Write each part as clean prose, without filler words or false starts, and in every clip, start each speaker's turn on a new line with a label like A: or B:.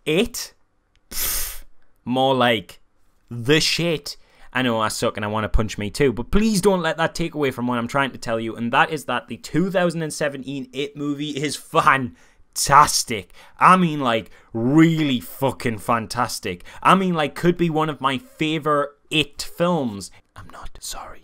A: It? Pfft, more like the shit. I know I suck and I want to punch me too, but please don't let that take away from what I'm trying to tell you, and that is that the 2017 It movie is fantastic. I mean, like, really fucking fantastic. I mean, like, could be one of my favorite It films. I'm not sorry.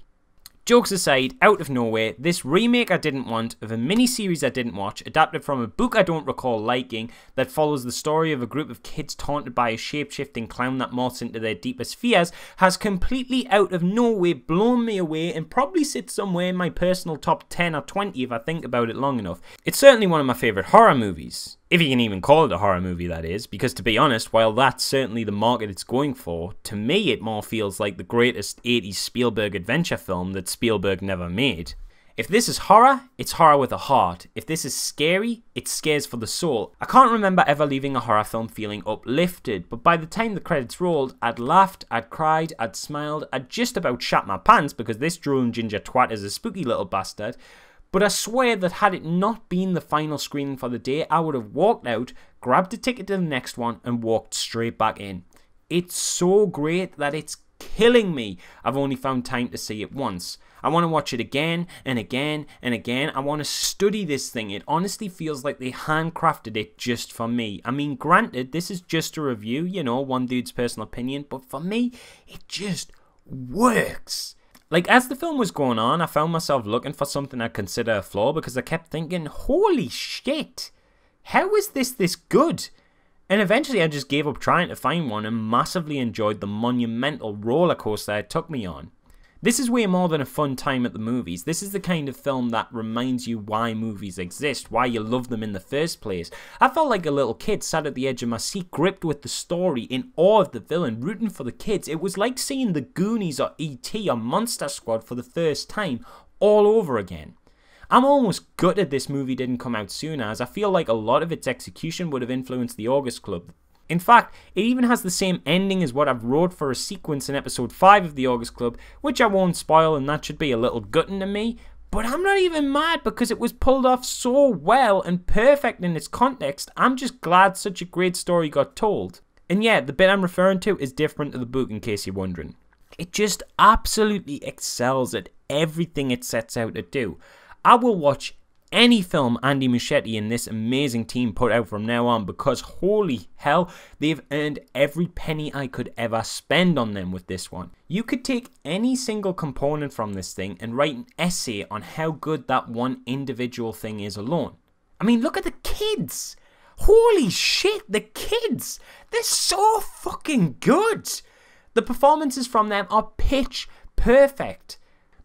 A: Jokes aside, out of nowhere, this remake I didn't want, of a mini-series I didn't watch, adapted from a book I don't recall liking, that follows the story of a group of kids taunted by a shape-shifting clown that morphs into their deepest fears, has completely out of nowhere blown me away and probably sits somewhere in my personal top 10 or 20 if I think about it long enough. It's certainly one of my favourite horror movies. If you can even call it a horror movie, that is, because to be honest, while that's certainly the market it's going for, to me it more feels like the greatest 80s Spielberg adventure film that Spielberg never made. If this is horror, it's horror with a heart. If this is scary, it scares for the soul. I can't remember ever leaving a horror film feeling uplifted, but by the time the credits rolled, I'd laughed, I'd cried, I'd smiled, I'd just about shat my pants because this drooling ginger twat is a spooky little bastard. But I swear that had it not been the final screening for the day, I would have walked out, grabbed a ticket to the next one, and walked straight back in. It's so great that it's killing me I've only found time to see it once. I want to watch it again and again and again. I want to study this thing. It honestly feels like they handcrafted it just for me. I mean, granted, this is just a review, you know, one dude's personal opinion, but for me, it just works. Like, as the film was going on, I found myself looking for something I'd consider a flaw because I kept thinking, holy shit, how is this good? And eventually I just gave up trying to find one and massively enjoyed the monumental roller coaster it took me on. This is way more than a fun time at the movies. This is the kind of film that reminds you why movies exist, why you love them in the first place. I felt like a little kid sat at the edge of my seat, gripped with the story, in awe of the villain, rooting for the kids. It was like seeing The Goonies or E.T. or Monster Squad for the first time, all over again. I'm almost gutted this movie didn't come out sooner, as I feel like a lot of its execution would have influenced The August Club. In fact, it even has the same ending as what I've wrote for a sequence in episode 5 of The August Club, which I won't spoil, and that should be a little gutting to me, but I'm not even mad because it was pulled off so well and perfect in its context. I'm just glad such a great story got told. And yeah, the bit I'm referring to is different to the book, in case you're wondering. It just absolutely excels at everything it sets out to do. I will watch any film Andy Muschietti and this amazing team put out from now on, because holy hell, they've earned every penny I could ever spend on them with this one. You could take any single component from this thing and write an essay on how good that one individual thing is alone. I mean, look at the kids! Holy shit, the kids! They're so fucking good! The performances from them are pitch perfect.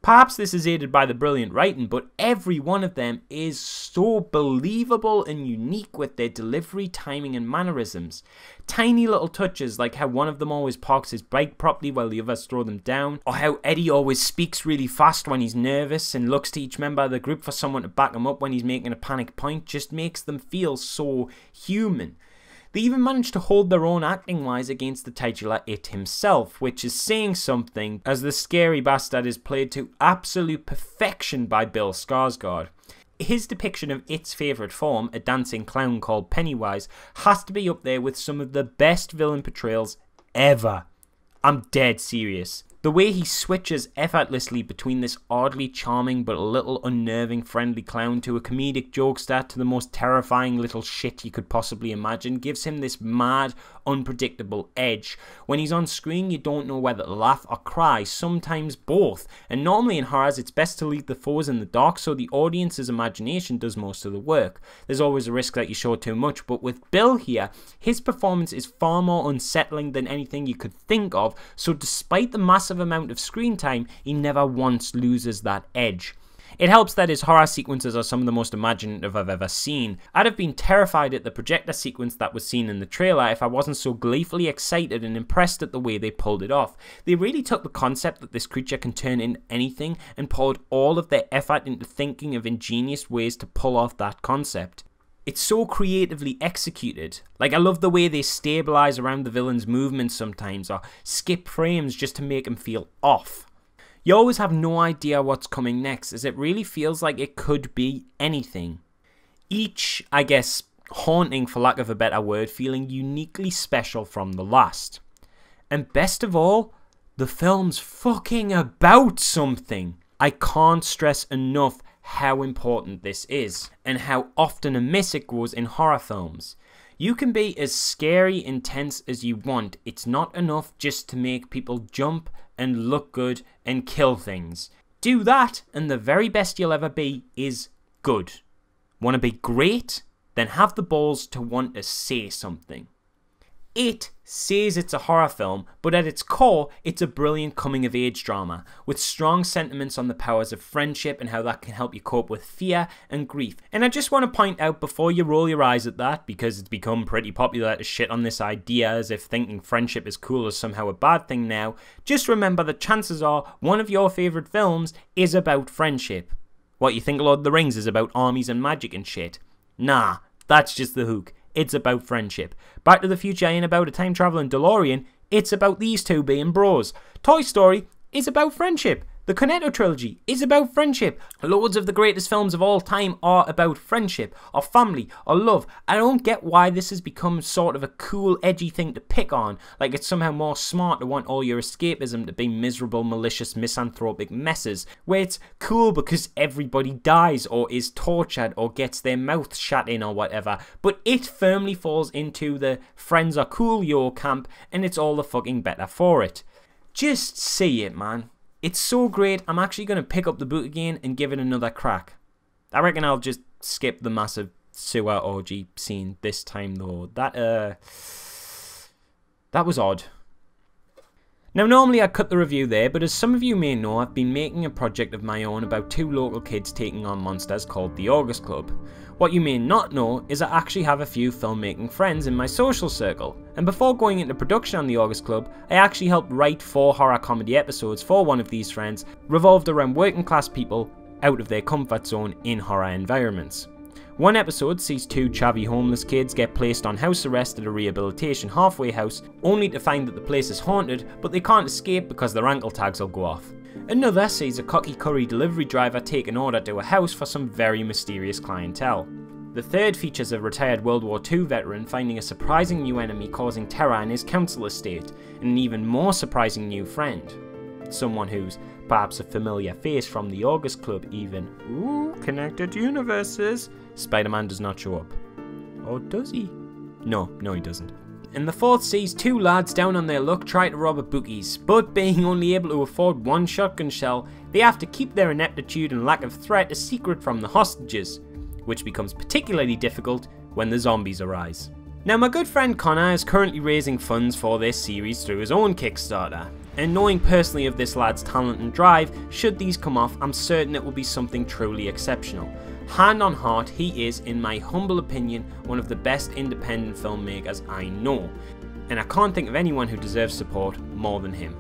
A: Perhaps this is aided by the brilliant writing, but every one of them is so believable and unique with their delivery, timing and mannerisms. Tiny little touches like how one of them always parks his bike properly while the others throw them down, or how Eddie always speaks really fast when he's nervous and looks to each member of the group for someone to back him up when he's making a panic point, just makes them feel so human. They even managed to hold their own acting-wise against the titular It himself, which is saying something, as the scary bastard is played to absolute perfection by Bill Skarsgård. His depiction of It's favourite form, a dancing clown called Pennywise, has to be up there with some of the best villain portrayals ever. I'm dead serious. The way he switches effortlessly between this oddly charming but a little unnerving friendly clown to a comedic jokester to the most terrifying little shit you could possibly imagine gives him this mad, unpredictable edge. When he's on screen, you don't know whether to laugh or cry, sometimes both. And normally in horrors, it's best to leave the foes in the dark so the audience's imagination does most of the work. There's always a risk that you show too much, but with Bill here, his performance is far more unsettling than anything you could think of, so despite the massive amount of screen time, he never once loses that edge. It helps that his horror sequences are some of the most imaginative I've ever seen. I'd have been terrified at the projector sequence that was seen in the trailer if I wasn't so gleefully excited and impressed at the way they pulled it off. They really took the concept that this creature can turn into anything and poured all of their effort into thinking of ingenious ways to pull off that concept. It's so creatively executed. Like, I love the way they stabilize around the villain's movements sometimes, or skip frames just to make him feel off. You always have no idea what's coming next, as it really feels like it could be anything. Each, I guess, haunting, for lack of a better word, feeling uniquely special from the last. And best of all, the film's fucking about something. I can't stress enough how important this is, and how often amiss it goes in horror films. You can be as scary, intense as you want. It's not enough just to make people jump and look good and kill things. Do that, and the very best you'll ever be is good. Want to be great? Then have the balls to want to say something. It says it's a horror film, but at its core, it's a brilliant coming-of-age drama, with strong sentiments on the powers of friendship and how that can help you cope with fear and grief. And I just want to point out, before you roll your eyes at that, because it's become pretty popular to shit on this idea as if thinking friendship is cool is somehow a bad thing now, just remember that chances are one of your favourite films is about friendship. What, you think Lord of the Rings is about armies and magic and shit? Nah, that's just the hook. It's about friendship. Back to the Future ain't about a time-traveling DeLorean. It's about these two being bros. Toy Story is about friendship. The Cornetto trilogy is about friendship. Loads of the greatest films of all time are about friendship, or family, or love. I don't get why this has become sort of a cool, edgy thing to pick on, like it's somehow more smart to want all your escapism to be miserable, malicious, misanthropic messes, where it's cool because everybody dies, or is tortured, or gets their mouth shut in, or whatever. But it firmly falls into the friends are cool yo camp, and it's all the fucking better for it. Just see it, man. It's so great, I'm actually going to pick up the book again and give it another crack. I reckon I'll just skip the massive sewer orgy scene this time though. That was odd. Now normally I'd cut the review there, but as some of you may know, I've been making a project of my own about two local kids taking on monsters called the August Club. What you may not know is I actually have a few filmmaking friends in my social circle, and before going into production on the August Club, I actually helped write 4 horror comedy episodes for one of these friends, revolved around working class people out of their comfort zone in horror environments. One episode sees 2 chavvy homeless kids get placed on house arrest at a rehabilitation halfway house, only to find that the place is haunted, but they can't escape because their ankle tags will go off. Another sees a cocky curry delivery driver take an order to a house for some very mysterious clientele. The third features a retired World War II veteran finding a surprising new enemy causing terror in his council estate, and an even more surprising new friend. Someone who's perhaps a familiar face from the August Club even. Ooh, connected universes. Spider-Man does not show up. Or does he? No, he doesn't. And the fourth sees 2 lads down on their luck try to rob a bookies, but being only able to afford 1 shotgun shell, they have to keep their ineptitude and lack of threat a secret from the hostages, which becomes particularly difficult when the zombies arise. Now my good friend Connor is currently raising funds for this series through his own Kickstarter, and knowing personally of this lad's talent and drive, should these come off, I'm certain it will be something truly exceptional. Hand on heart, he is, in my humble opinion, one of the best independent filmmakers I know, and I can't think of anyone who deserves support more than him.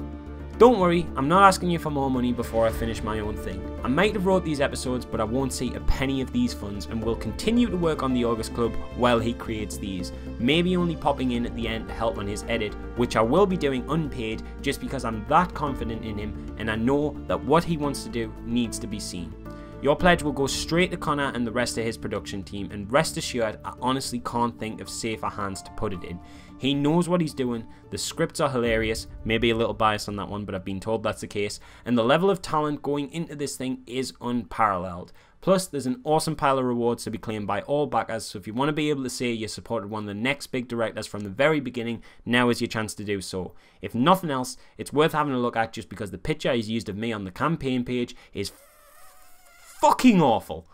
A: Don't worry, I'm not asking you for more money before I finish my own thing. I might have wrote these episodes, but I won't see a penny of these funds and will continue to work on the August Club while he creates these, maybe only popping in at the end to help on his edit, which I will be doing unpaid just because I'm that confident in him and I know that what he wants to do needs to be seen. Your pledge will go straight to Connor and the rest of his production team, and rest assured, I honestly can't think of safer hands to put it in. He knows what he's doing, the scripts are hilarious, maybe a little biased on that one, but I've been told that's the case, and the level of talent going into this thing is unparalleled. Plus, there's an awesome pile of rewards to be claimed by all backers, so if you want to be able to say you supported one of the next big directors from the very beginning, now is your chance to do so. If nothing else, it's worth having a look at just because the picture he's used of me on the campaign page is fucking awful.